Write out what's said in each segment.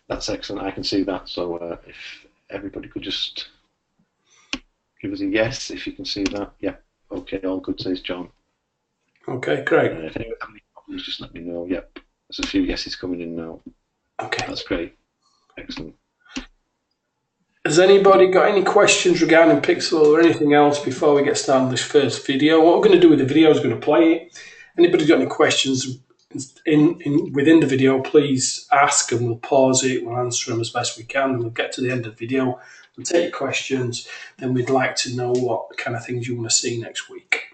that's excellent. I can see that. So if everybody could just give us a yes if you can see that. Yep. Okay, all good, says John. Okay, great. If anyone have any problems, just let me know. Yep. There's a few yeses coming in now. Okay. That's great. Excellent. Has anybody got any questions regarding Pixel or anything else before we get started on this first video? What we're going to do with the video is we're going to play it. Anybody got any questions within the video, please ask and we'll pause it, we'll answer them as best we can, and we'll get to the end of the video, we'll take questions, then we'd like to know what kind of things you want to see next week.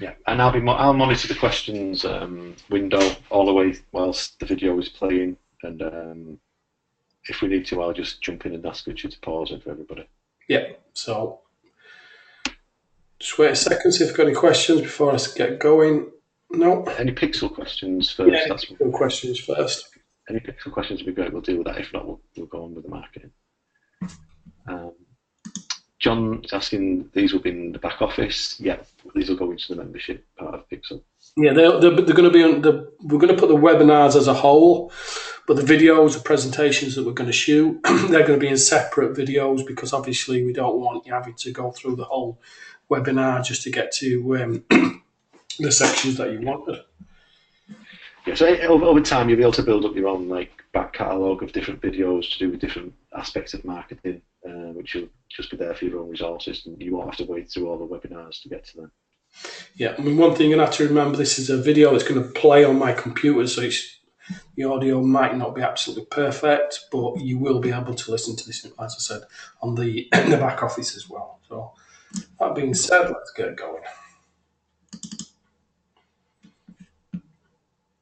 Yeah, and I'll monitor the questions window all the way whilst the video is playing, and if we need to, I'll just jump in and ask Richard to pause it for everybody. Yeah, so just wait a second, see if we've got any questions before I get going. No. Any Pixel questions first? Yeah, Pixel questions first. Any Pixel questions would be great. We'll deal with that. If not, we'll go on with the marketing. John is asking, these will be in the back office. Yeah, these will go into the membership part of Pixel. Yeah, they're going to be on the. We're going to put the webinars as a whole, but the videos, the presentations that we're going to shoot, they're going to be in separate videos because obviously we don't want you having to go through the whole webinar just to get to the sections that you wanted. Yeah, so over time you'll be able to build up your own back catalogue of different videos to do with different aspects of marketing, which will just be there for your own resources, and you won't have to wade through all the webinars to get to them. Yeah, I mean, one thing you have to remember, this is a video that's going to play on my computer, so the audio might not be absolutely perfect, but you will be able to listen to this, as I said, on the back office as well. So that being said, let's get going.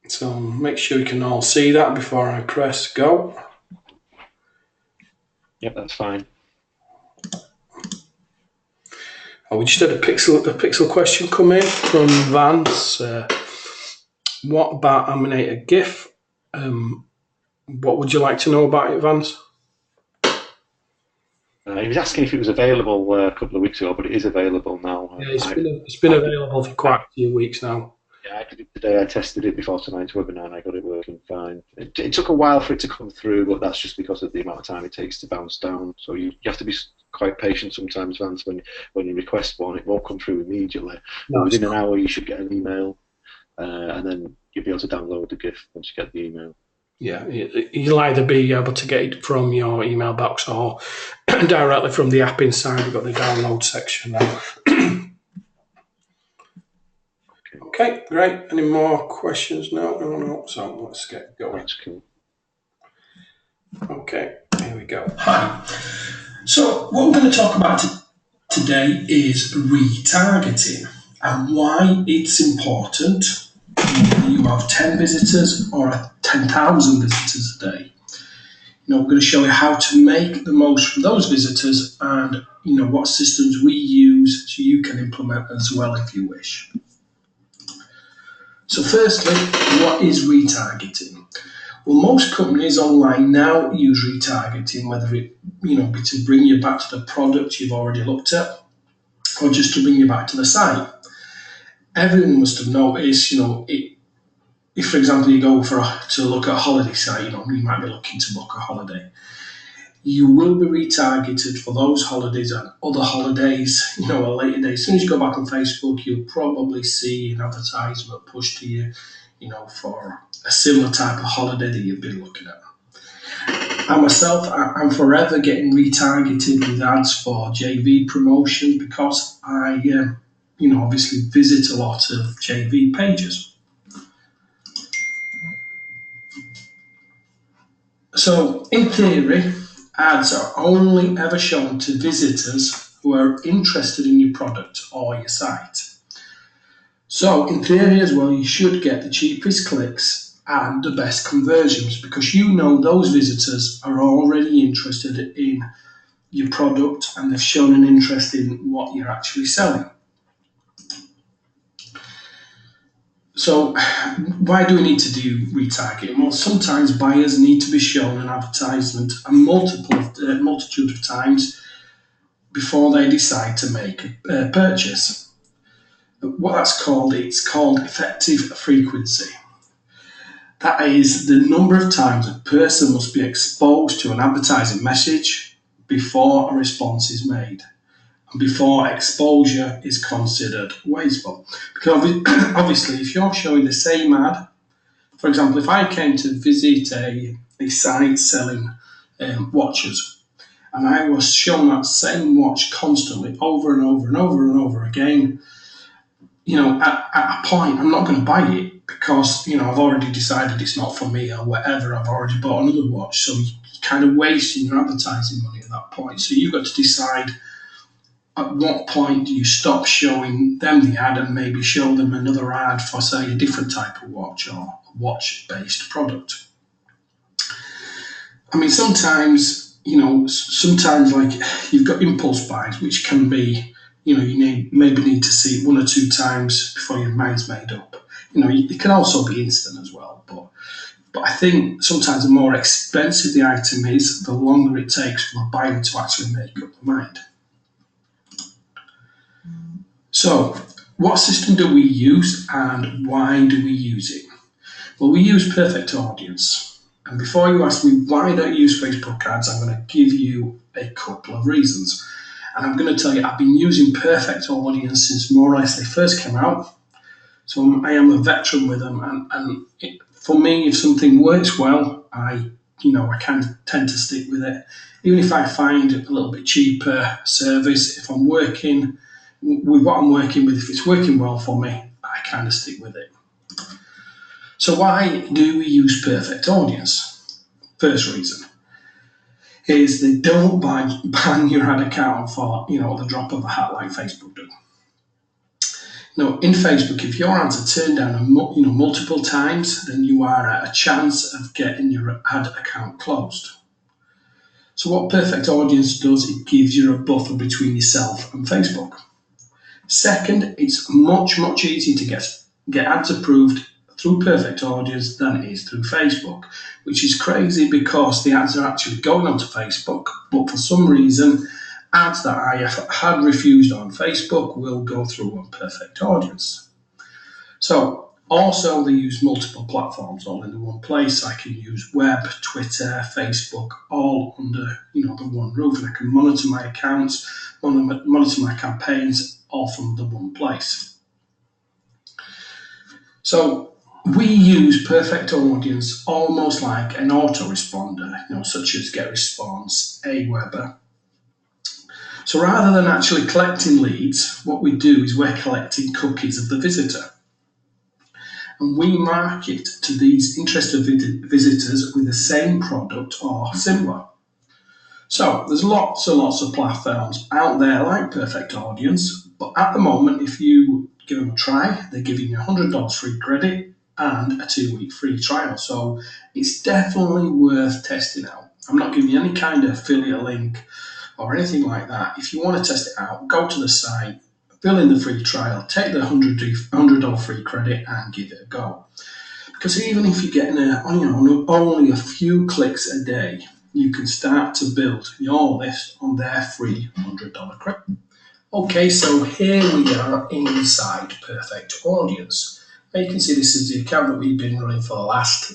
So make sure you can all see that before I press go. Yep, that's fine. Oh, we just had a pixel question come in from Vance. What about Animator GIF? What would you like to know about it, Vance? He was asking if it was available a couple of weeks ago, but it is available now. Yeah, it's been available for quite a few weeks now. Yeah, I did it today. I tested it before tonight's webinar and I got it working fine. It took a while for it to come through, but that's just because of the amount of time it takes to bounce down. So you have to be quite patient sometimes, Vance, when you request one. It won't come through immediately. No, within an hour you should get an email, and then you'll be able to download the GIF once you get the email. Yeah, you'll either be able to get it from your email box or directly from the app inside. We've got the download section now. Okay, great. Any more questions? No. So let's get going. That's cool. Okay, here we go. Hi. So what we're going to talk about today is retargeting and why it's important whether you have 10 visitors or 10,000 visitors a day. We're going to show you how to make the most from those visitors and what systems we use so you can implement as well if you wish. So firstly, what is retargeting? Well, most companies online now use retargeting, whether it be to bring you back to the product you've already looked at, or just to bring you back to the site. Everyone must have noticed, if for example you go to look at a holiday site, you might be looking to book a holiday. You will be retargeted for those holidays and other holidays, at a later date. As soon as you go back on Facebook, you'll probably see an advertisement pushed to you, for a similar type of holiday that you've been looking at. I myself, I'm forever getting retargeted with ads for JV promotion because I, obviously visit a lot of JV pages. So, in theory, ads are only ever shown to visitors who are interested in your product or your site. So, in theory as well, you should get the cheapest clicks and the best conversions because those visitors are already interested in your product and they've shown an interest in what you're actually selling. So why do we need to do retargeting? Well, sometimes buyers need to be shown an advertisement a multitude of times before they decide to make a purchase. What that's called, it's called effective frequency. That is the number of times a person must be exposed to an advertising message before a response is made and before exposure is considered wasteful. Because obviously, if you're showing the same ad, for example, if I came to visit a site selling watches, and I was shown that same watch constantly over and over and over and over again, at a point, I'm not going to buy it because, I've already decided it's not for me or whatever. I've already bought another watch. So you're kind of wasting your advertising money at that point. So you've got to decide at what point do you stop showing them the ad and maybe show them another ad for, say, a different type of watch or a watch-based product. I mean, sometimes like you've got impulse buys, which can be, you maybe need to see it one or two times before your mind's made up. It can also be instant as well, but I think sometimes the more expensive the item is, the longer it takes for the buyer to actually make up their mind. So, what system do we use and why do we use it? Well, we use Perfect Audience. And before you ask me why don't you use Facebook ads, I'm going to give you a couple of reasons. And I'm going to tell you, I've been using Perfect Audience since more or less they first came out. So I am a veteran with them. And for me, if something works well, I kind of tend to stick with it. Even if I find a little bit cheaper service, if I'm working with what I'm working with, if it's working well for me, I kind of stick with it. So why do we use Perfect Audience? First reason is they don't ban your ad account for the drop of a hat like Facebook do. In Facebook, if your ads are turned down multiple times, then you are at a chance of getting your ad account closed. So what Perfect Audience does, it gives you a buffer between yourself and Facebook. Second, it's much easier to get ads approved through Perfect Audience than it is through Facebook, which is crazy because the ads are actually going onto Facebook, but for some reason, ads that I have had refused on Facebook will go through on Perfect Audience. So, also they use multiple platforms all in one place. I can use web, Twitter, Facebook, all under the one roof, and I can monitor my accounts, monitor my campaigns, all from the one place. So we use Perfect Audience almost like an autoresponder, such as GetResponse, Aweber. So rather than actually collecting leads, what we do is we're collecting cookies of the visitor. And we market to these interested visitors with the same product or similar. So there's lots and lots of platforms out there like Perfect Audience, but at the moment, if you give them a try, they're giving you $100 free credit and a 2-week free trial. So it's definitely worth testing out. I'm not giving you any kind of affiliate link or anything like that. If you want to test it out, go to the site, fill in the free trial, take the $100 free credit and give it a go. Because even if you're getting only a few clicks a day, you can start to build your list on their free $100 credit. Okay, so here we are inside Perfect Audience. Now you can see this is the account that we've been running for the last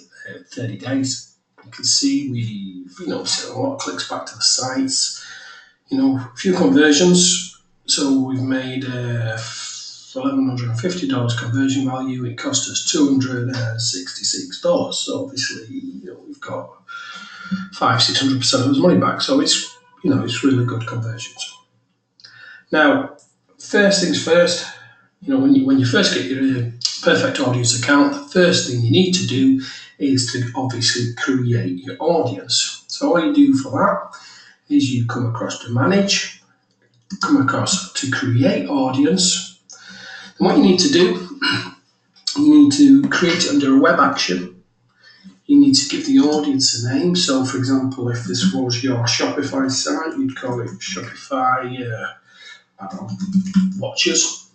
30 days. You can see we've sent a lot of clicks back to the sites, a few conversions. So we've made $1,150 conversion value. It cost us $266. So obviously, we've got 500-600% of his money back. So it's really good conversions. Now, first things first, when you first get your Perfect Audience account, the first thing you need to do is to obviously create your audience. So all you do for that is you come across to manage, come across to create audience. And what you need to do, you need to create it under a web action. You need to give the audience a name. So, for example, if this was your Shopify site, you'd call it Shopify watches.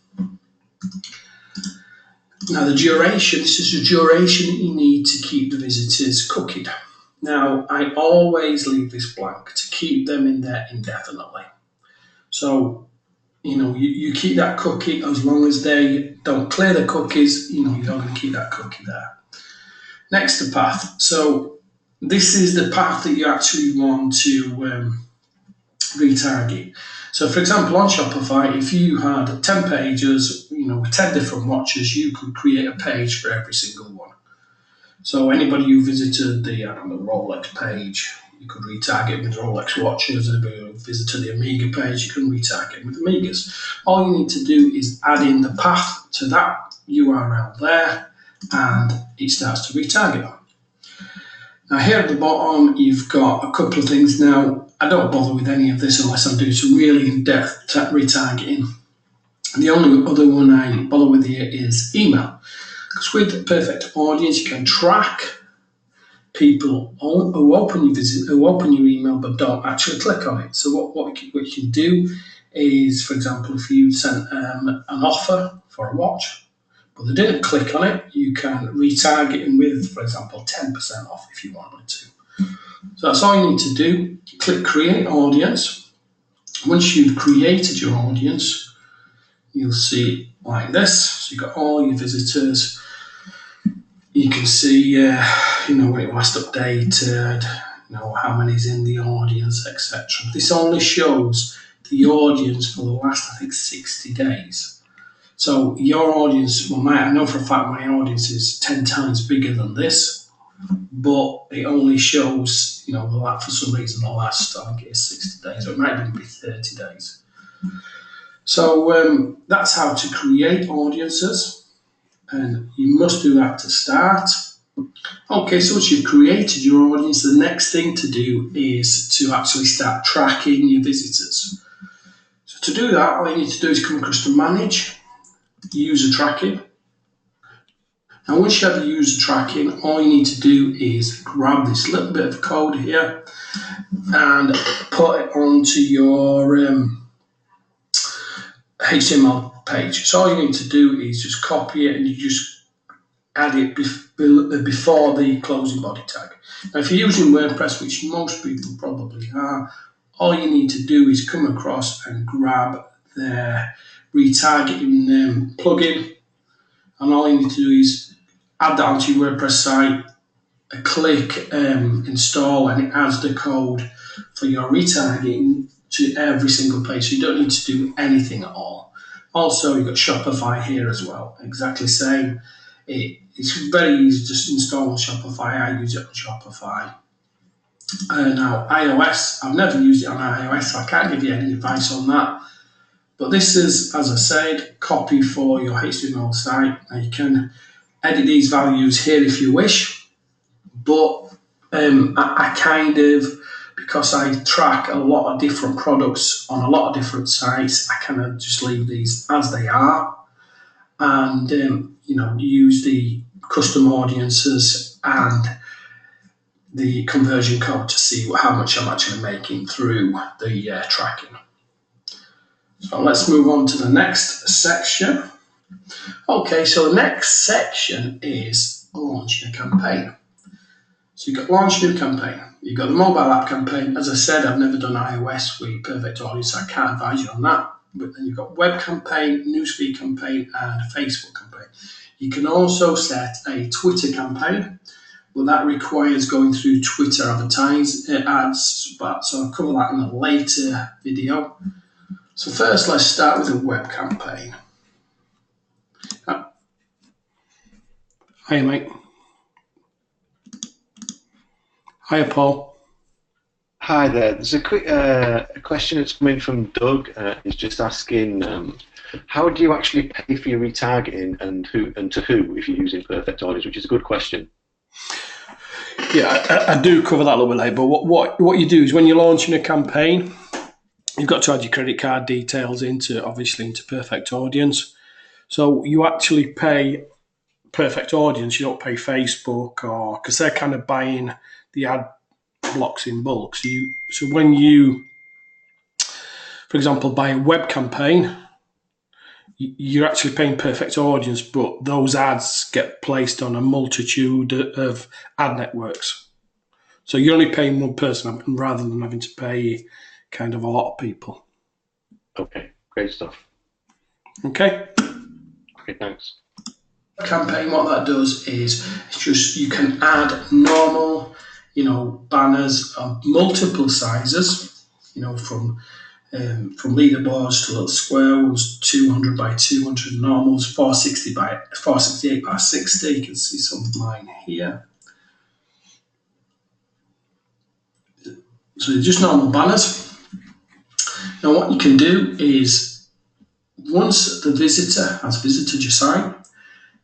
Now, the duration, this is the duration that you need to keep the visitors cookied. Now, I always leave this blank to keep them in there indefinitely. So, you keep that cookie as long as they don't clear the cookies, you're going to keep that cookie there. Next, the path. So this is the path that you actually want to retarget. So, for example, on Shopify, if you had 10 pages, with 10 different watches, you could create a page for every single one. So anybody who visited the Rolex page, you could retarget with Rolex watches. Anybody who visited the Amiga page, you can retarget with Amigas. All you need to do is add in the path to that URL there, and it starts to retarget. Now here at the bottom, you've got a couple of things. Now, I don't bother with any of this unless I'm doing some really in-depth retargeting. The only other one I bother with here is email. Because with Perfect Audience, you can track people who open your email but don't actually click on it. So what you can do is, for example, if you sent an offer for a watch, but they didn't click on it, you can retarget them with, for example, 10% off if you wanted to. So that's all you need to do. Click Create Audience. Once you've created your audience, you'll see like this. So you've got all your visitors. You can see, when it last updated, how many's in the audience, etc. This only shows the audience for the last, I think, 60 days. So your audience, I know for a fact my audience is 10 times bigger than this, but it only shows, that for some reason the last, I think it is 60 days, or it might even be 30 days. So that's how to create audiences. And you must do that to start. Okay, so once you've created your audience, the next thing to do is to actually start tracking your visitors. So to do that, all you need to do is come across to Manage, User Tracking. Now once you have the user tracking, all you need to do is grab this little bit of code here and put it onto your HTML page. So all you need to do is just copy it and you just add it before the closing body tag. Now if you're using WordPress, which most people probably are, all you need to do is come across and grab their retargeting plugin, and all you need to do is add that onto your WordPress site, click install, and it adds the code for your retargeting to every single page, so you don't need to do anything at all. Also, you've got Shopify here as well, exactly the same. It's very easy to just install on Shopify. I use it on Shopify. Now, iOS, I've never used it on iOS, so I can't give you any advice on that. But this is, as I said, copy for your HTML site. Now you can edit these values here if you wish, but I kind of, because I track a lot of different products on a lot of different sites, I kind of just leave these as they are, and use the custom audiences and the conversion code to see how much I'm actually making through the tracking. So let's move on to the next section. Okay, so the next section is launching a campaign. So you've got launch new campaign. You've got the mobile app campaign. As I said, I've never done iOS with Perfect Audience, so I can't advise you on that. But then you've got web campaign, newsfeed campaign, and a Facebook campaign. You can also set a Twitter campaign, but that requires going through Twitter ads. But so I'll cover that in a later video. So first, let's start with a web campaign. Hiya, mate. Hiya, Paul. Hi there. There's a quick question that's coming from Doug. He's just asking, how do you actually pay for your retargeting, and to who if you're using Perfect Audience, which is a good question. Yeah, I do cover that a little bit later. But what you do is when you're launching a campaign, you've got to add your credit card details into Perfect Audience. So you actually pay Perfect Audience. You don't pay Facebook, because they're kind of buying the ad blocks in bulk. So when you, for example, buy a web campaign, you're actually paying Perfect Audience, but those ads get placed on a multitude of ad networks. So you're only paying one person rather than having to pay kind of a lot of people. Okay, great stuff. Okay. Okay, thanks. Campaign, what that does is it's just you can add normal, banners of multiple sizes, from leaderboards to little square ones, 200 by 200 normals, 460 by 468 by 60. You can see some of mine here. So they're just normal banners. Now what you can do is once the visitor has visited your site,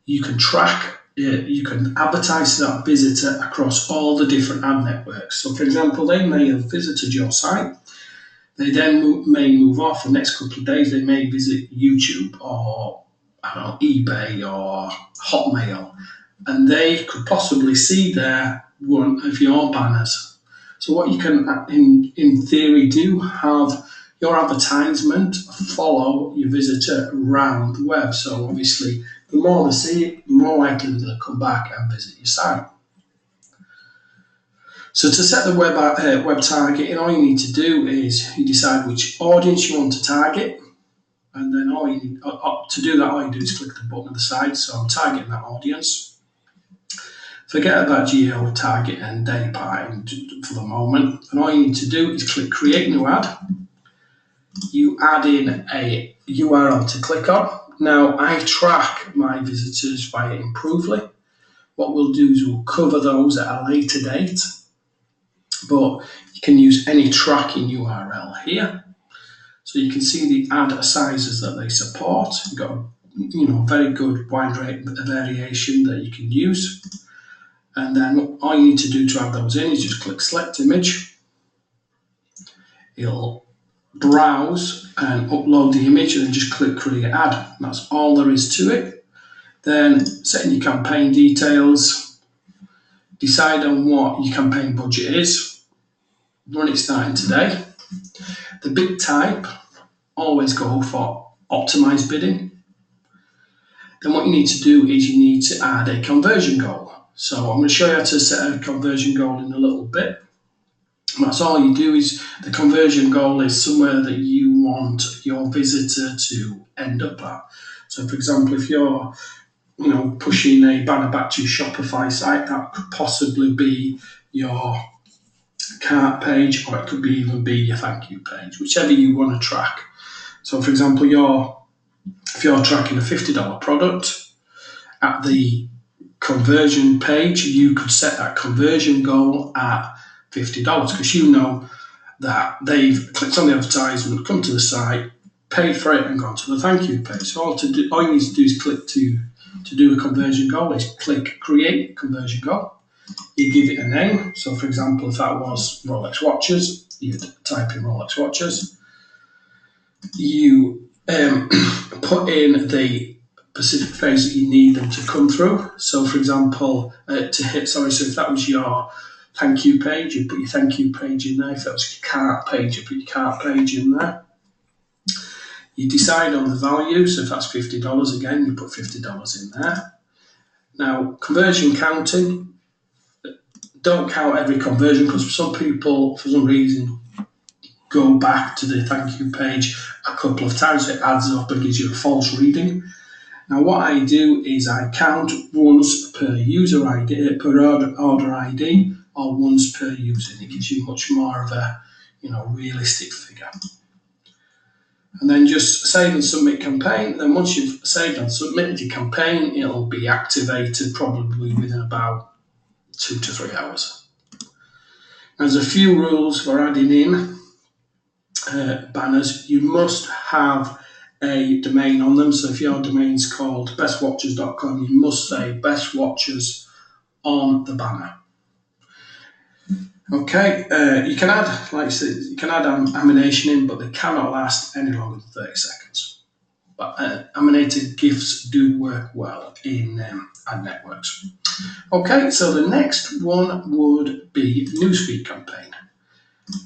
you can track, you can advertise to that visitor across all the different ad networks. So for example, they may have visited your site. They then may move off. The next couple of days, they may visit YouTube or eBay or Hotmail, and they could possibly see there one of your banners. So what you can, in theory, do have your advertisement follow your visitor around the web. So obviously, the more they see it, the more likely they'll come back and visit your site. So to set the web targeting, all you need to do is you decide which audience you want to target, and then to do that, all you do is click the button at the side. So I'm targeting that audience. Forget about geo target and day part for the moment, and all you need to do is click create new ad. You add in a URL to click on. Now I track my visitors via Improvely. What we'll do is we'll cover those at a later date, but you can use any tracking URL here. So you can see the ad sizes that they support. You've got a very good wide variation that you can use. And then all you need to do to add those in is just click select image. It'll browse and upload the image and then just click create ad. And that's all there is to it. Then set in your campaign details, decide on what your campaign budget is, run it starting today. The bid type, always go for optimized bidding. Then what you need to do is you need to add a conversion goal. So I'm going to show you how to set a conversion goal in a little bit. And that's all you do is the conversion goal is somewhere that you want your visitor to end up at. So for example, if you're pushing a banner back to your Shopify site, that could possibly be your cart page, or it could even be your thank you page, whichever you want to track. So for example, if you're tracking a $50 product, at the conversion page, you could set that conversion goal at $50 because you know that they've clicked on the advertisement, come to the site, paid for it, and gone to the thank you page. So all you need to do is click to do a conversion goal is click create conversion goal. You give it a name. So for example, if that was Rolex watches, you'd type in Rolex watches. You put in the specific phrase that you need them to come through. So for example, so if that was your thank you page, you put your thank you page in there. If that was your cart page, you put your cart page in there. You decide on the value, so if that's $50 again, you put $50 in there. Now, conversion counting, don't count every conversion because some people, for some reason, go back to the thank you page a couple of times. It adds up and gives you a false reading. Now, what I do is I count once per user ID, per order ID, or once per user. And it gives you much more of a realistic figure. And then just save and submit campaign. Then once you've saved and submitted your campaign, it'll be activated probably within about 2 to 3 hours. There's a few rules for adding in banners. You must have a domain on them. So if your domain's called bestwatchers.com, you must say Best Watchers on the banner. Okay, you can add, like I said, you can add animation in, but they cannot last any longer than 30 seconds. But animated GIFs do work well in ad networks. Okay, so the next one would be newsfeed campaign.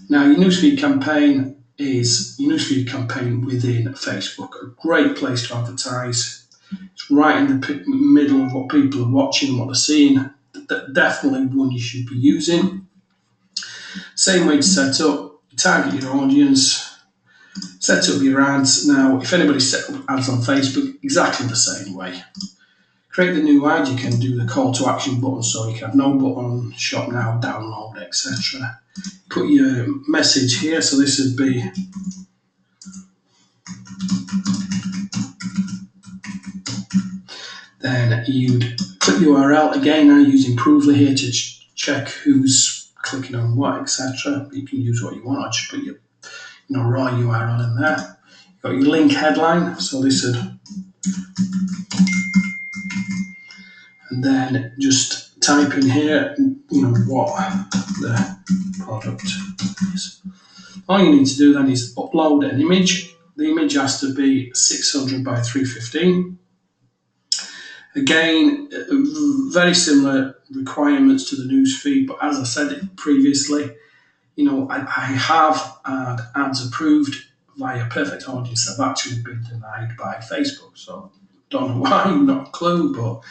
Now, your newsfeed campaign is your newsfeed campaign within Facebook. A great place to advertise. It's right in the middle of what people are watching and what they're seeing. Definitely one you should be using. Same way to set up, target your audience, set up your ads. Now, if anybody set up ads on Facebook, exactly the same way. create the new ad, you can do the call to action button, so you can have no button, shop now, download, etc. Put your message here, so this would be then you'd click the URL again. Now using Provely here to check who's clicking on what, etc. You can use what you want. I'll just put your raw URL in there. You've got your link headline, so this would, and then just type in here, what the product is. All you need to do then is upload an image. The image has to be 600 by 315. Again, very similar requirements to the newsfeed, but as I said previously, I have had ads approved via Perfect Audience that have actually been denied by Facebook. So don't know why, not a clue, but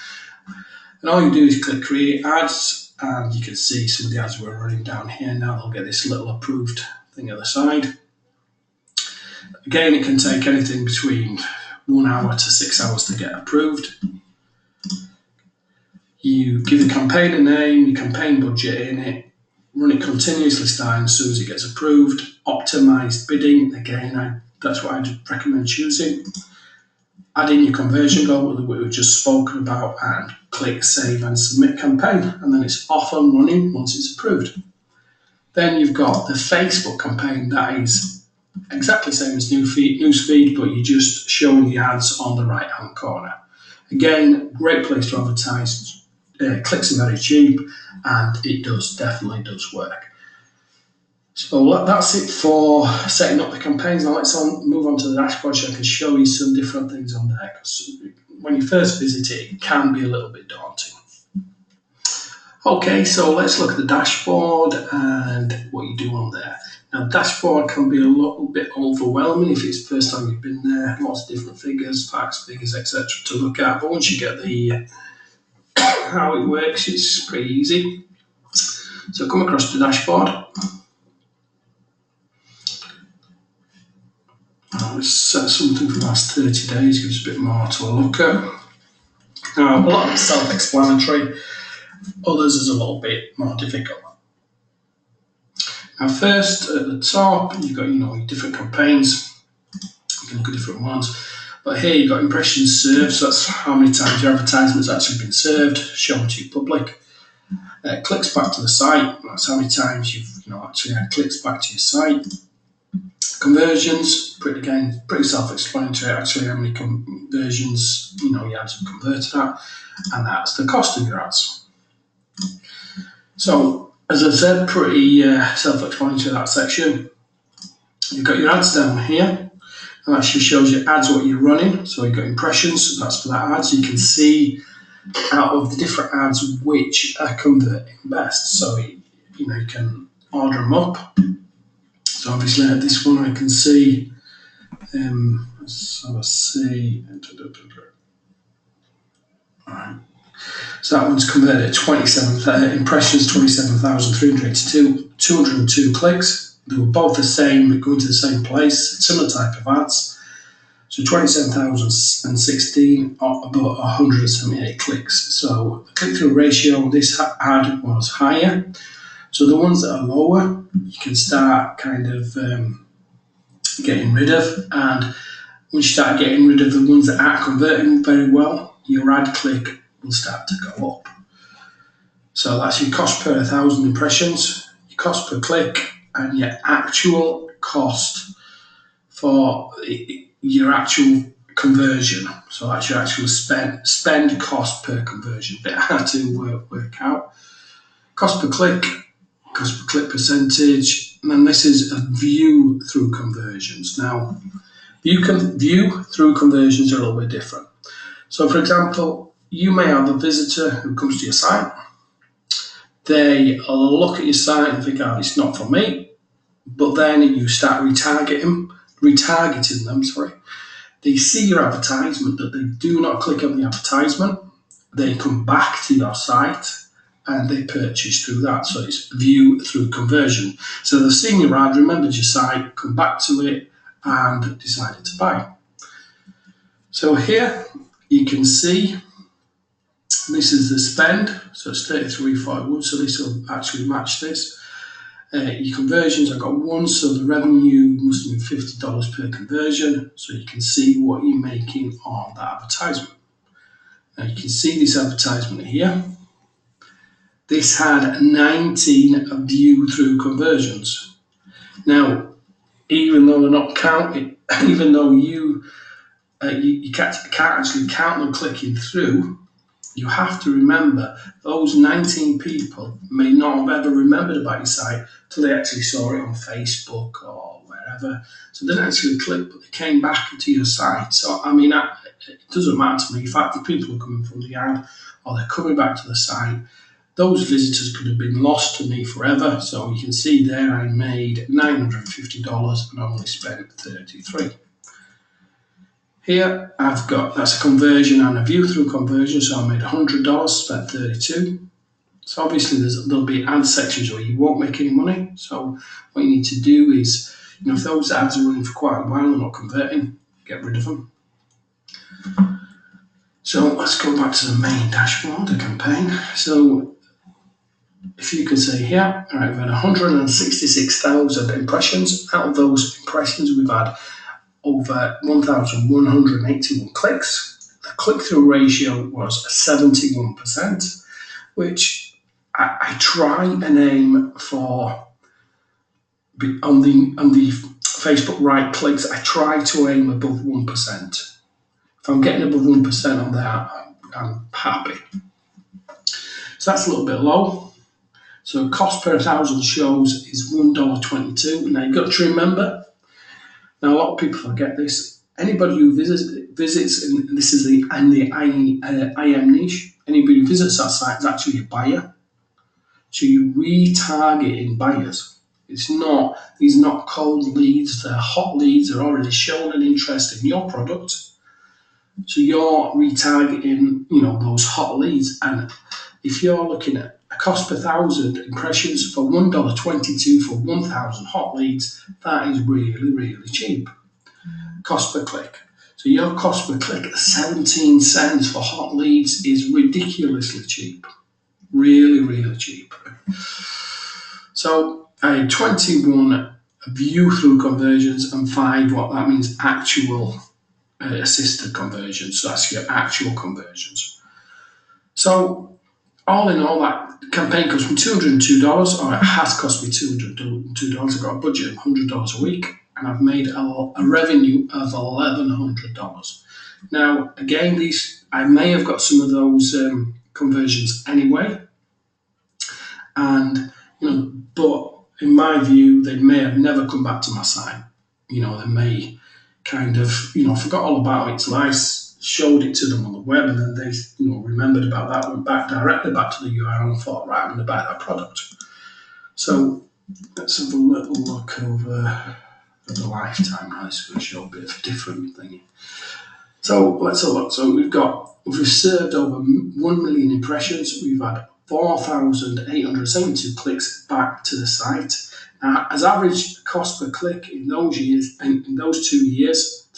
and all you do is click create ads, and you can see some of the ads we're running down here. Now they'll get this little approved thing at the side. Again, it can take anything between 1 hour to 6 hours to get approved. You give the campaign a name, your campaign budget in it, run it continuously starting as soon as it gets approved. Optimized bidding, again, that's what I'd recommend choosing. Add in your conversion goal that we've just spoken about, and click save and submit campaign, and then it's off and running once it's approved. Then you've got the Facebook campaign. That is exactly the same as newsfeed, but you're just showing the ads on the right hand corner. Again, great place to advertise. Clicks are very cheap, and it definitely does work. So that's it for setting up the campaigns. Now let's move on to the dashboard so I can show you some different things on there, because when you first visit it, it can be a little bit daunting. Okay, so let's look at the dashboard and what you do on there. Now, dashboard can be a little bit overwhelming if it's the first time you've been there. Lots of different figures, facts, figures, etc. to look at. But once you get the how it works, it's pretty easy. So come across the dashboard. Let's set something for the last 30 days, gives us a bit more to look at. Now, a lot of it's self-explanatory. Others is a little bit more difficult. Now, first at the top, you've got your different campaigns. You can look at different ones. But here you've got impressions served, so that's how many times your advertisement's actually been served, shown to your public. Clicks back to the site, that's how many times you've actually had clicks back to your site. Conversions, pretty self-explanatory actually, how many conversions your ads have converted at, and that's the cost of your ads. So, as I said, pretty self-explanatory that section. You've got your ads down here. And that just shows you ads what you're running. So you've got impressions, so that's for that ad. So you can see out of the different ads which are converting best. So you can order them up. So obviously at this one I can see, let's have a see. Alright. So that one's converted at 27 impressions, 27,382, 202 clicks. They were both the same, going to the same place, similar type of ads. So 27,016, about 178 clicks. So the click-through ratio on this ad was higher. So the ones that are lower, you can start kind of getting rid of. And once you start getting rid of the ones that aren't converting very well, your ad click will start to go up. So that's your cost per 1,000 impressions, your cost per click, and your actual cost for your actual conversion. So that's your actual spend cost per conversion. Bit hard to work out. Cost per click percentage, and then this is a view through conversions. Now, view through conversions are a little bit different. So, for example, you may have a visitor who comes to your site. They look at your site and think, oh, it's not for me. But then you start retargeting them. They see your advertisement, that they do not click on the advertisement. They come back to your site and they purchase through that. So it's view through conversion. So they've seen your ad, remembered your site, come back to it, and decided to buy. So here you can see This is the spend, so it's 33.41, so this will actually match this. Your conversions, I've got one, so the revenue must have been $50 per conversion, so you can see what you're making on that advertisement. Now you can see this advertisement here. This had 19 view-through conversions. Now, even though they're not counted, even though you can't actually count them clicking through, you have to remember those 19 people may not have ever remembered about your site till they actually saw it on Facebook or wherever. So they didn't actually click, but they came back to your site. So, I mean, it doesn't matter to me. In fact, if people are coming from the ad or they're coming back to the site, those visitors could have been lost to me forever. So you can see there I made $950 and only spent $33. Here I've got, that's a conversion and a view-through conversion, so I made $100, spent $32. So obviously there'll be ad sections where you won't make any money. So what you need to do is, if those ads are running for quite a while and not converting, get rid of them. So let's go back to the main dashboard, the campaign. So if you could say here, all right, we've had 166,000 impressions. Out of those impressions, we've had over 1,181 clicks. The click-through ratio was 71%, which I try and aim for on the Facebook right clicks. I try to aim above 1%. If I'm getting above 1% on there, I'm happy. So that's a little bit low. So cost per 1,000 shows is $1.22. Now you've got to remember. Now, a lot of people forget this. Anybody who visits, and this is the IM niche, anybody who visits that site is actually a buyer. So you're retargeting buyers. These are not cold leads, they're hot leads, they're already shown an interest in your product. So you're retargeting, those hot leads. And if you're looking at a cost per 1,000 impressions for $1.22 for 1,000 hot leads, that is really, really cheap. Cost per click. So your cost per click at 17 cents for hot leads is ridiculously cheap. Really, really cheap. So I had 21 view-through conversions and 5, what that means, actual assisted conversions. So that's your actual conversions. So all in all, that campaign cost me $202, or it has cost me $202. I've got a budget of $100 a week, and I've made a revenue of $1,100. Now, again, I may have got some of those conversions anyway, and but in my view, they may have never come back to my site. They may kind of forgot all about it till I showed it to them on the web, and then they remembered about that, went back directly back to the URL and thought, right, I'm going to buy that product. So let's have a little look over the lifetime. Now this is going to show a bit of a different thing. So let's have a look. So we've served over 1 million impressions. We've had 4,872 clicks back to the site. Now, as average cost per click in those 3 years,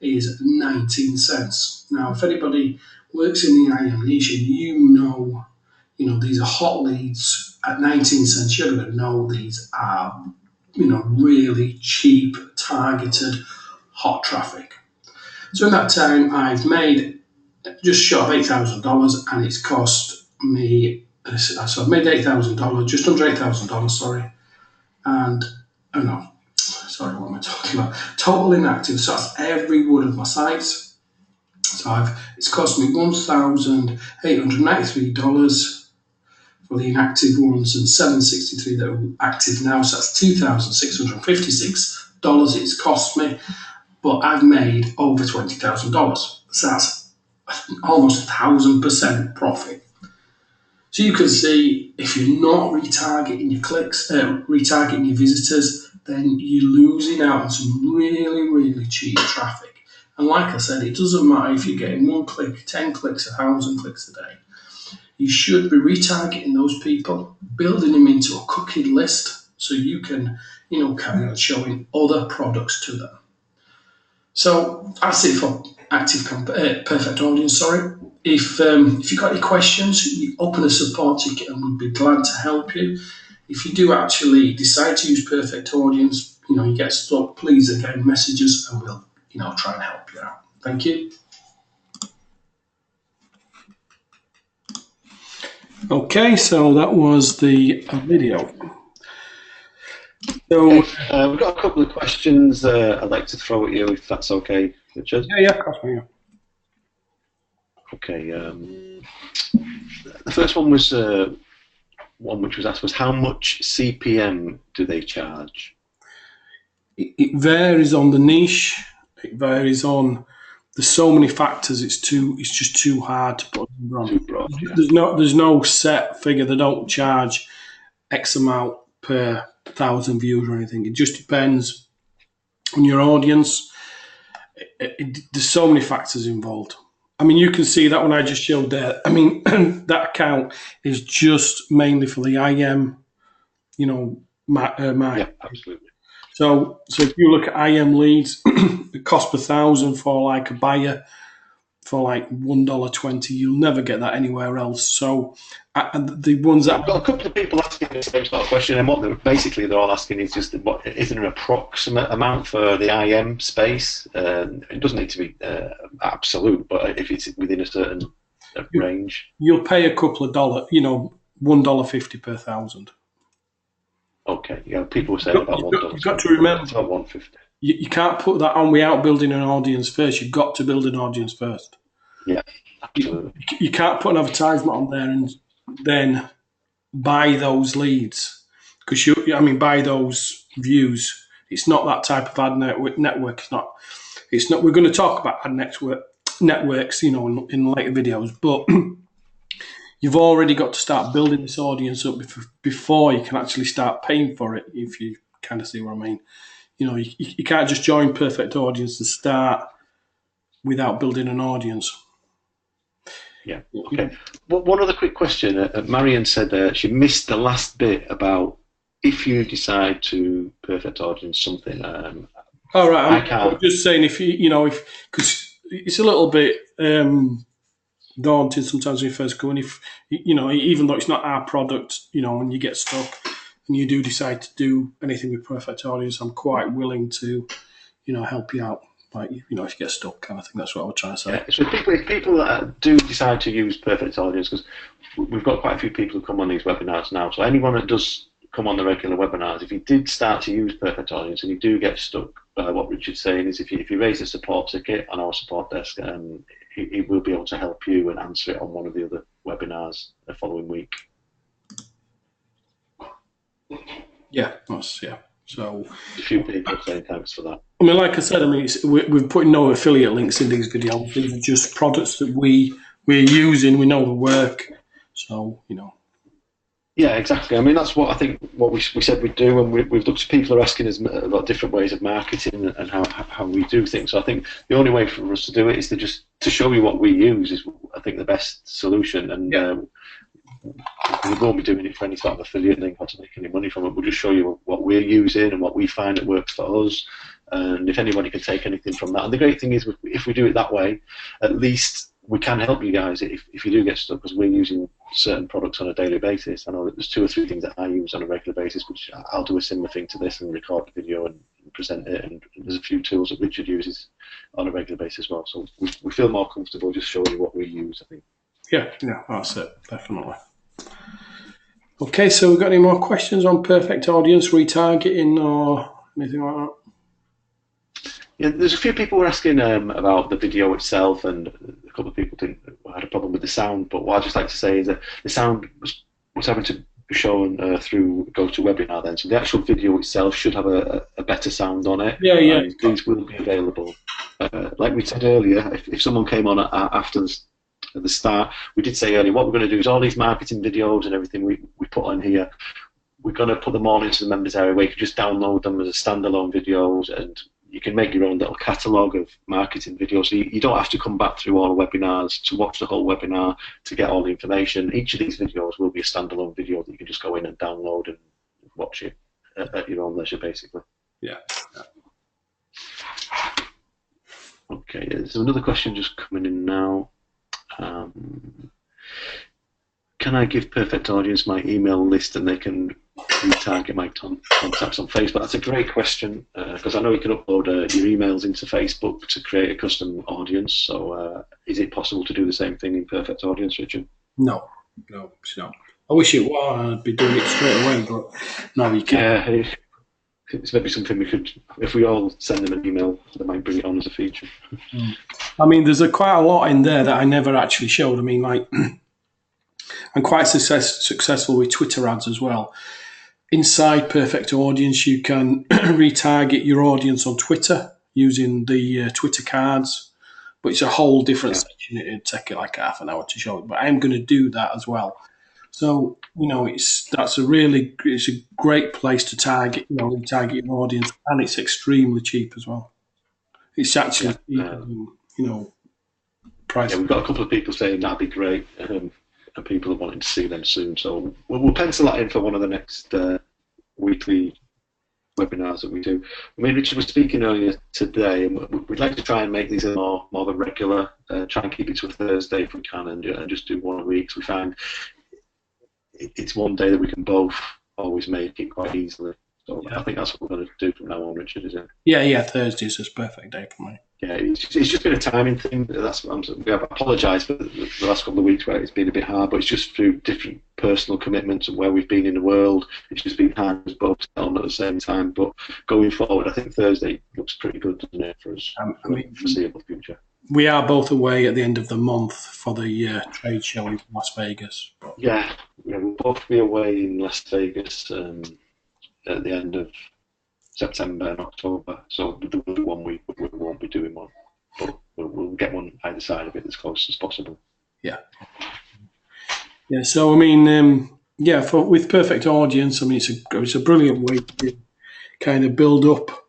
is 19 cents. Now, if anybody works in the IM niche and these are hot leads at 19 cents, you're going to know these are, really cheap, targeted, hot traffic. So in that time, I've made just short of $8,000, and it's cost me, so I've made $8,000, just under $8,000, sorry. And, what am I talking about? Total inactive, so that's every one of my sites. So it's cost me $1,893 for the inactive ones and $763 that are active now. So that's $2,656 it's cost me, but I've made over $20,000. So that's almost 1,000% profit. So you can see if you're not retargeting your clicks, retargeting your visitors, then you're losing out on some really, really cheap traffic. And like I said, it doesn't matter if you're getting 1 click, 10 clicks, 1,000 clicks a day. You should be retargeting those people, building them into a cookie list so you can, carry on showing other products to them. So that's it for perfect audience, If you've got any questions, you open a support ticket and we'd be glad to help you. If you do actually decide to use Perfect Audience, you get stuck, please again message us and we'll try and help you out. Thank you. Okay, so that was the video. So we've got a couple of questions I'd like to throw at you, if that's okay, Richard. Yeah, of course. Yeah. Okay. The first one was one which was asked was how much CPM do they charge? It varies on the niche. It varies on. There's so many factors. It's just too hard to put on. Too broad, yeah. There's no set figure. They don't charge X amount per 1,000 views or anything. It just depends on your audience. There's so many factors involved. I mean, you can see that when I just showed there. I mean, that account is just mainly for the IM, Yeah, absolutely. So if you look at IM leads, the cost per 1,000 for like a buyer for like $1.20, you'll never get that anywhere else. So the ones that I've got a couple of people asking the same sort of question, and what they're all asking is just what is there an approximate amount for the IM space? It doesn't need to be absolute, but if it's within a certain range, you'll pay a couple of dollars. $1.50 per 1,000. Okay, yeah, people say about $1. You've got to remember, it's about $1.50. You can't put that on without building an audience first. You've got to build an audience first. Yeah, absolutely. You can't put an advertisement on there and then buy those leads because buy those views. It's not that type of ad network. It's not. We're going to talk about ad networks, in later videos, but. You've already got to start building this audience up before you can actually start paying for it, if you kind of see what I mean. You can't just join Perfect Audience and start without building an audience. Yeah, okay. Well, one other quick question. Marion said she missed the last bit about if you decide to Perfect Audience something. All right, I'm just saying because it's a little bit... daunting sometimes when you first go in. If even though it's not our product, when you get stuck and you do decide to do anything with Perfect Audience, I'm quite willing to, help you out. Like if you get stuck, kind of thing. That's what I was trying to say. Yeah, so if people do decide to use Perfect Audience, because we've got quite a few people who come on these webinars now. So anyone that does come on the regular webinars, if you did start to use Perfect Audience and you do get stuck, what Richard's saying is if you raise a support ticket on our support desk, he will be able to help you and answer it on one of the other webinars the following week. Yeah. So a few people saying thanks for that. I mean, like I said, we're putting no affiliate links in these videos. These are just products that we're using. We know the work, so Yeah, exactly. I mean, that's what I think. What we said we'd do, and we've looked. People are asking us about different ways of marketing and how we do things. So I think the only way for us to do it is to show you what we use is, I think, the best solution. And we won't be doing it for any sort of affiliate link or to make any money from it. We'll just show you what we're using and what we find that works for us. And if anybody can take anything from that, and the great thing is, if we do it that way, at least we can help you guys if you do get stuck, because we're using certain products on a daily basis. I know that there's 2 or 3 things that I use on a regular basis, which I'll do a similar thing to this and record the video and present it. And there's a few tools that Richard uses on a regular basis as well. So we feel more comfortable just showing you what we use, I think. Yeah, that's it, definitely. Okay, so we've got any more questions on Perfect Audience retargeting or anything like that? Yeah, there's a few people were asking about the video itself, and a couple of people had a problem with the sound. But what I'd just like to say is that the sound was having to be shown through GoToWebinar then. So the actual video itself should have a better sound on it. Yeah. These will be available. Like we said earlier, if someone came on after at the start, we did say earlier, what we're going to do is all these marketing videos and everything we put on here, we're going to put them all into the members area where you can just download them as a standalone videos, and you can make your own little catalogue of marketing videos. So you don't have to come back through all the webinars to watch the whole webinar to get all the information. Each of these videos will be a standalone video that you can just go in and download and watch it at your own leisure, basically. Yeah. Okay, there's another question just coming in now. Can I give Perfect Audience my email list and they can retarget my contacts on Facebook? That's a great question because I know you can upload your emails into Facebook to create a custom audience. So is it possible to do the same thing in Perfect Audience, Richard? No, it's not. I wish it was. I'd be doing it straight away, but no, you can't. Yeah, it's maybe something we could, if we all send them an email, they might bring it on as a feature. I mean, there's quite a lot in there that I never actually showed. I mean, like, I'm quite successful with Twitter ads as well. Inside Perfect Audience, you can retarget your audience on Twitter using the Twitter cards, but it's a whole different section. It'd take it like half an hour to show it, but I'm going to do that as well. So it's a great place to target retarget your audience, and it's extremely cheap as well. It's actually cheaper than price. Yeah, we've got a couple of people saying that'd be great, and people are wanting to see them soon. So we'll pencil that in for one of the next weekly webinars that we do. I mean, Richard was speaking earlier today, and we'd like to try and make these more of a regular, try and keep it to a Thursday if we can, and just do one a week. So we find it's one day that we can both always make it quite easily. So I think that's what we're going to do from now on, Richard, is it? Yeah, Thursday's a perfect day for me. Yeah, it's just been a timing thing. We have apologised for the last couple of weeks where it's been a bit hard, but it's just through different personal commitments and where we've been in the world. It's just been hard to both on at the same time. But going forward, I think Thursday looks pretty good, doesn't it, for us for the foreseeable future. We are both away at the end of the month for the trade show in Las Vegas. Yeah, we'll both be away in Las Vegas at the end of September and October, so there will be 1 week, but we won't be doing one. But we'll get one either side of it as close as possible. Yeah. So I mean, with Perfect Audience, I mean it's a brilliant way to kind of build up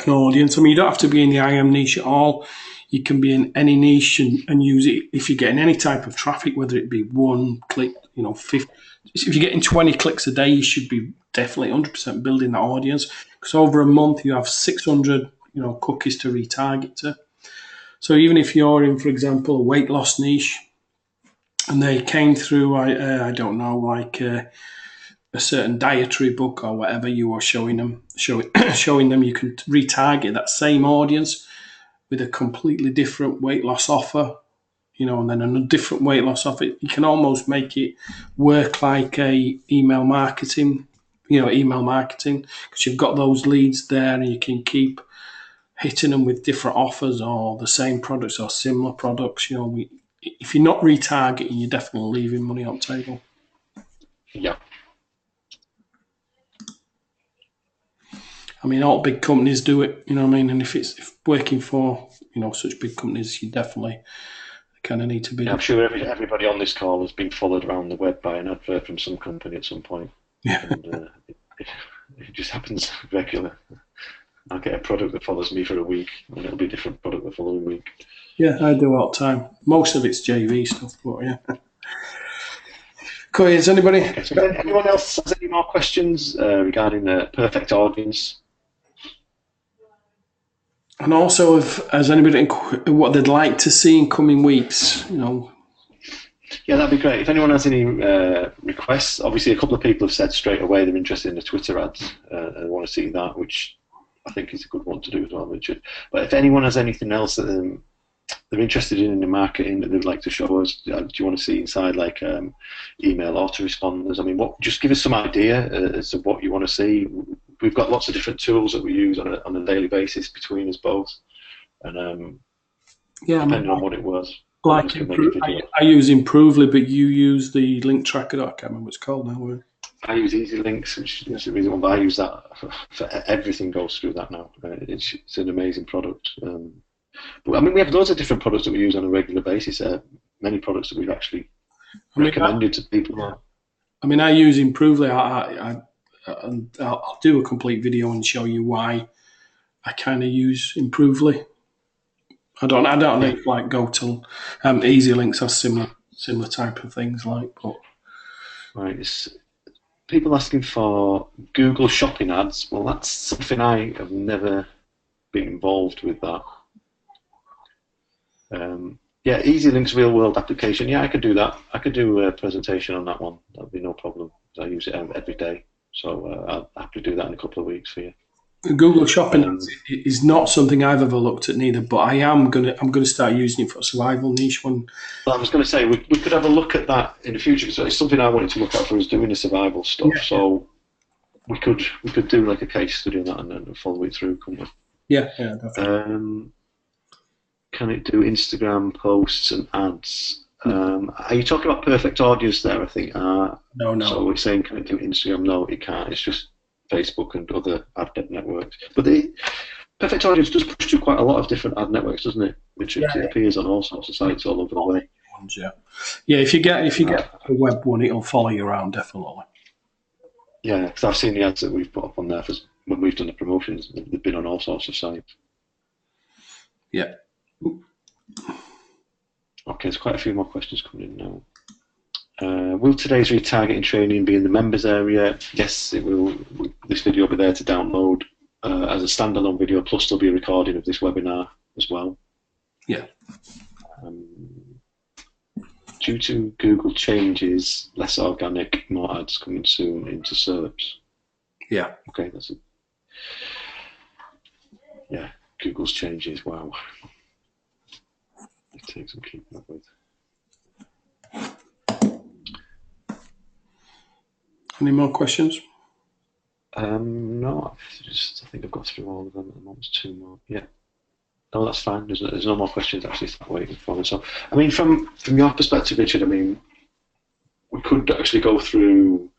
an audience. I mean, you don't have to be in the IM niche at all. You can be in any niche and use it if you're getting any type of traffic, whether it be 1 click, 50. If you're getting 20 clicks a day, you should be definitely 100% building that audience, because over a month you have 600 cookies to retarget to. So even if you're in, for example, a weight loss niche, and they came through, I don't know, like a certain dietary book or whatever, you are showing them, you can retarget that same audience with a completely different weight loss offer, and then a different weight loss offer. You can almost make it work like a email marketing, because you've got those leads there and you can keep hitting them with different offers or the same products or similar products. If you're not retargeting, you're definitely leaving money on the table. Yeah. I mean, all big companies do it, and if working for, such big companies, you definitely kind of need to be. Yeah, I'm sure everybody on this call has been followed around the web by an advert from some company at some point. Yeah. And it just happens regular. I'll get a product that follows me for a week, and it'll be a different product the following week. Yeah, I do all the time. Most of it's JV stuff, but yeah. Cool, is anybody? Okay, so anyone else has any more questions regarding the Perfect Audience? And also, has anybody what they'd like to see in coming weeks? Yeah, that'd be great. If anyone has any requests, obviously a couple of people have said straight away they're interested in the Twitter ads and want to see that, which I think is a good one to do as well, Richard. But if anyone has anything else that they're interested in the marketing that they'd like to show us, do you want to see inside like email autoresponders? I mean, just give us some idea as to what you want to see. We've got lots of different tools that we use on a daily basis between us both, and depending on what it was. Like I use Improvely, but you use the link tracker. I can't remember what it's called now. I use Easy Links, which is the reason why I use that for everything goes through that now. It's an amazing product. But I mean, we have loads of different products that we use on a regular basis. Many products that we've actually recommended to people. I mean, I use Improvely. I'll do a complete video and show you why I kind of use Improvely. I don't know if like go to Easy Links or similar type of things like. But right, it's people asking for Google Shopping ads. Well, that's something I have never been involved with. That Yeah, Easy Links real world application. Yeah, I could do that. I could do a presentation on that one. That'd be no problem. I use it every day, so I'll have to do that in a couple of weeks for you. Google Shopping Um, Ads is not something I've ever looked at neither, but I'm gonna start using it for a survival niche one. Well, I was going to say we could have a look at that in the future because it's something I wanted to look at for us doing the survival stuff. Yeah, So we could do like a case study on that and then follow it through, couldn't we? yeah, definitely. Can it do Instagram posts and ads? Are you talking about perfect audience there? I think. No. So we're saying can it do Instagram? No, it can't. It's just Facebook and other ad networks. But the perfect audience does push to quite a lot of different ad networks, doesn't it? Which it appears on all sorts of sites all over the way. Yeah. If you get a web one, it'll follow you around definitely. Yeah, because I've seen the ads that we've put up on there for when we've done the promotions. They've been on all sorts of sites. Yeah. Okay, there's quite a few more questions coming in now. Will today's retargeting training be in the members area? Yes, it will. This video will be there to download as a standalone video, plus there'll be a recording of this webinar as well. Yeah. Due to Google changes, less organic, more ads coming soon into SERPs. Yeah. Okay, that's it. Yeah, Google's changes, wow. It takes some keeping up with. Any more questions? No, I think I've got through all of them at the moment. Two more. Yeah. No, that's fine. There's no more questions actually waiting for me. So, I mean, from your perspective, Richard, I mean, we could actually go through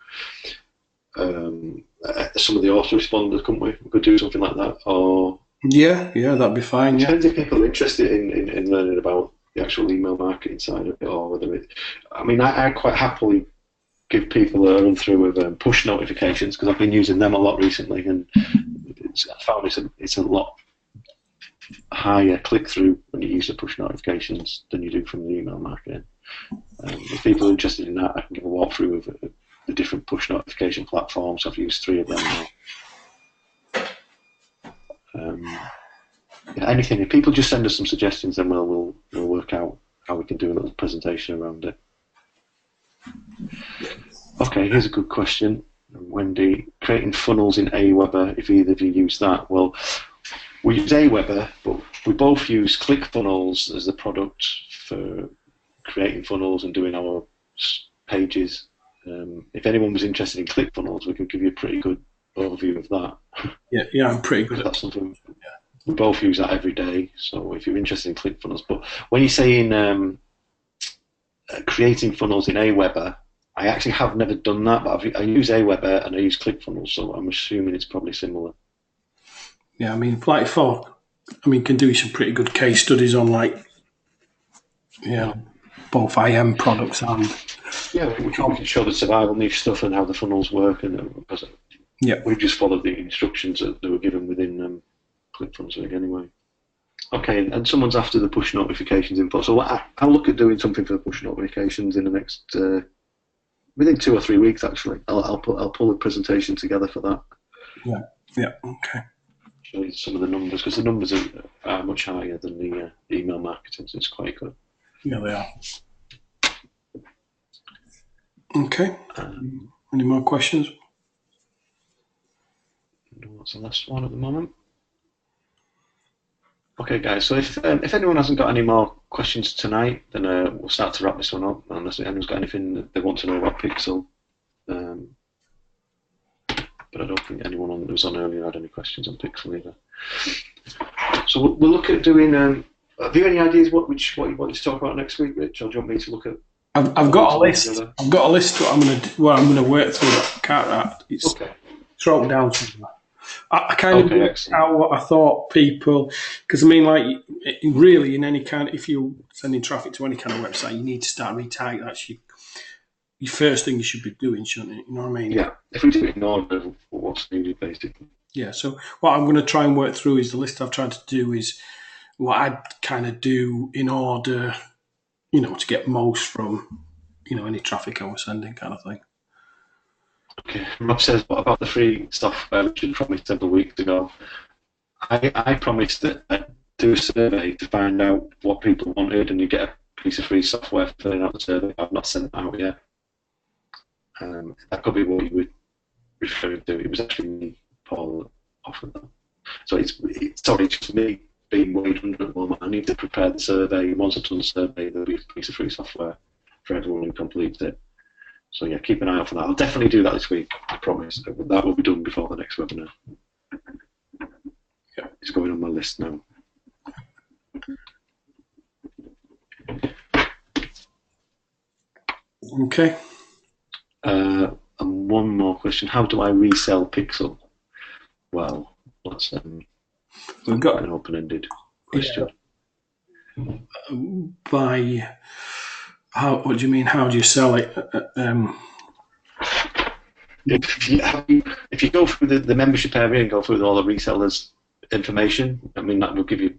some of the autoresponders, couldn't we? We could do something like that, or yeah, that'd be fine. It Yeah. depends if people are interested in learning about the actual email marketing side of it, or whether it. I mean, I quite happily give people a run through of push notifications because I've been using them a lot recently, and I found it's a lot higher click through when you use the push notifications than you do from the email marketing. If people are interested in that, I can give a walkthrough of the different push notification platforms. I've used 3 of them now. Anything. If people just send us some suggestions, then we'll work out how we can do a little presentation around it. Okay, here's a good question, Wendy. Creating funnels in Aweber. If either of you use that, well, we use Aweber, but we both use ClickFunnels as the product for creating funnels and doing our pages. If anyone was interested in ClickFunnels, we could give you a pretty good overview of that. Yeah, I'm pretty good. That's something. We both use that every day, so if you're interested in ClickFunnels. But when you're saying creating funnels in Aweber, I actually have never done that, but I use Aweber and I use ClickFunnels, so I'm assuming it's probably similar. Yeah, I mean, can do some pretty good case studies on both IM products and we can show the survival niche stuff and how the funnels work, and we just followed the instructions that they were given within ClickFunnels anyway. Okay, and someone's after the push notifications input, so I'll look at doing something for the push notifications in the next within 2 or 3 weeks. Actually, I'll pull a presentation together for that. Yeah. Okay. Show you some of the numbers because the numbers are much higher than the email marketing, so it's quite good. Yeah, they are. Okay. Any more questions? No, that's the last one at the moment. Okay, guys. So if anyone hasn't got any more questions tonight, then we'll start to wrap this one up. Unless anyone's got anything that they want to know about Pixel, but I don't think anyone that was on earlier had any questions on Pixel either. So we'll look at doing. Have you any ideas what you want to talk about next week, Rich? Or do you want me to look at? I've got a list. Together? I've got a list. What I'm going to work through. I can't. It's wrote down somewhere. I kind of worked out what I thought people, because I mean, like, really, in any kind, if you're sending traffic to any kind of website, you need to start retargeting. That's your first thing you should be doing, shouldn't it? You know what I mean? Yeah. If we do it in order of what's needed, basically. Yeah. So what I'm going to try and work through is the list I've tried to do is what I'd kind of do in order, to get most from, any traffic I was sending, kind of thing. Okay. Rob says, what about the free stuff which you promised several weeks ago? I promised that I'd do a survey to find out what people wanted, and you get a piece of free software for filling out the survey. I've not sent that out yet. That could be what you were referring to. It was actually me, Paul, that offered that. So it's just me being weighed under at the moment. I need to prepare the survey. Once I've done the survey, there'll be a piece of free software for everyone who completes it. So yeah, keep an eye out for that. I'll definitely do that this week, I promise. That will be done before the next webinar. Yeah, it's going on my list now. Okay. And one more question: how do I resell Pixel? Well, that's We've got an open-ended question. Yeah. What do you mean? How do you sell it? If you go through the membership area and go through all the resellers' information, I mean, that will give you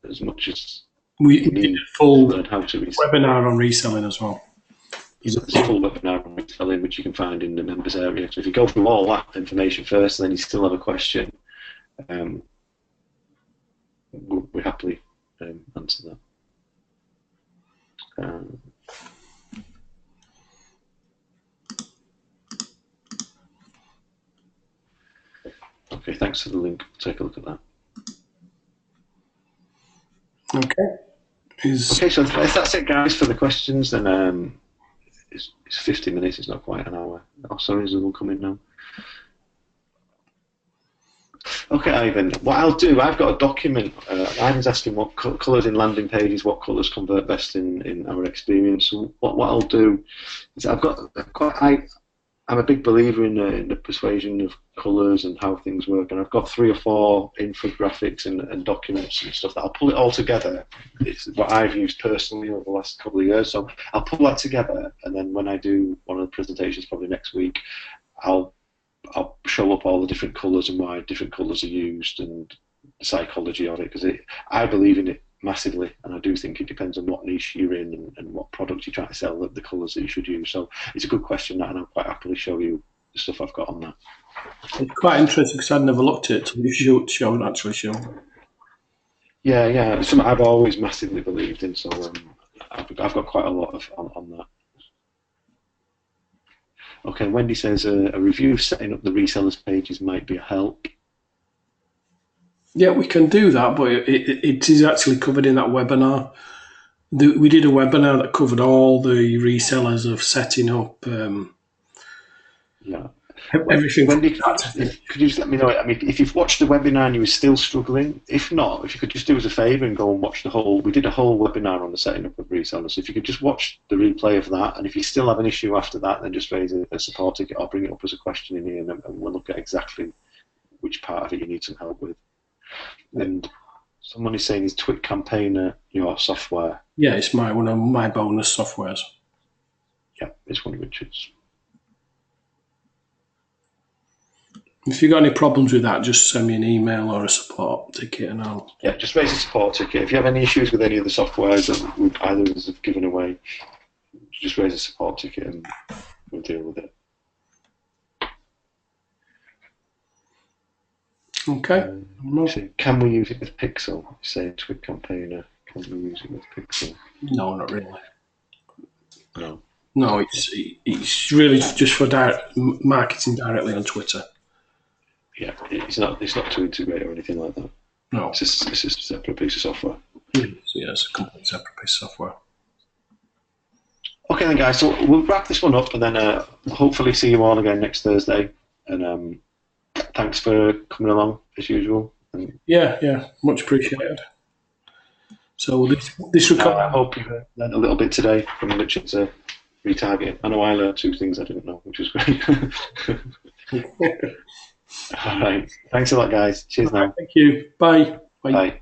as much as we did a full how to resell. webinar on reselling as well. There's a full webinar on reselling which you can find in the members area. So if you go through all that information first, and then you still have a question, we happily answer that. Okay, thanks for the link. Take a look at that. Okay. Okay, so if that's it, guys, for the questions, then it's 50 minutes. It's not quite an hour. Oh, sorry, there's one coming now. Okay, Ivan, what I'll do, I've got a document. Ivan's asking what colours in landing pages, what colours convert best in our experience. So what I'll do is I'm a big believer in the persuasion of colours and how things work, and I've got 3 or 4 infographics and documents and stuff that I'll pull it all together. It's what I've used personally over the last couple of years, so I'll pull that together, and then when I do one of the presentations probably next week, I'll show up all the different colours and why different colours are used and the psychology of it, because I believe in it massively, and I do think it depends on what niche you're in and what product you're trying to sell, the colours that you should use. So it's a good question, that, and I'll quite happily show you the stuff I've got on that. It's quite interesting because I'd never looked at it until you showed actually show. Yeah, it's something I've always massively believed in, so I've got quite a lot on that. Okay, Wendy says a review setting up the resellers pages might be a help. Yeah, we can do that, but it is actually covered in that webinar. We did a webinar that covered all the resellers of setting up everything. Wendy, could you just let me know? I mean, if you've watched the webinar and you were still struggling, if not, if you could just do us a favour and go and watch we did a whole webinar on the setting up of resellers. So if you could just watch the replay of that, and if you still have an issue after that, then just raise a support ticket or bring it up as a question in here, and we'll look at exactly which part of it you need some help with. And someone is saying, is Twit Campaigner your software? Yeah, it's one of my bonus softwares. Yeah, it's one of Richard's. If you've got any problems with that, just send me an email or a support ticket and I'll... Yeah, just raise a support ticket. If you have any issues with any of the softwares that either of us have given away, just raise a support ticket and we'll deal with it. Okay. Can we use it with Pixel? Say Twit Campaigner. Can we use it with Pixel? No, not really. No. No, it's really just for marketing directly on Twitter. Yeah, it's not to integrate or anything like that. No. It's just a separate piece of software. Yeah, it's a complete separate piece of software. Okay then, guys, so we'll wrap this one up and then hopefully see you all again next Thursday. And thanks for coming along, as usual. And yeah, much appreciated. So this recording... I hope you learned a little bit today from Richard's retargeting. I know I learned 2 things I didn't know, which was great. All right. Thanks a lot, guys. Cheers now. Thank you. Bye. Bye.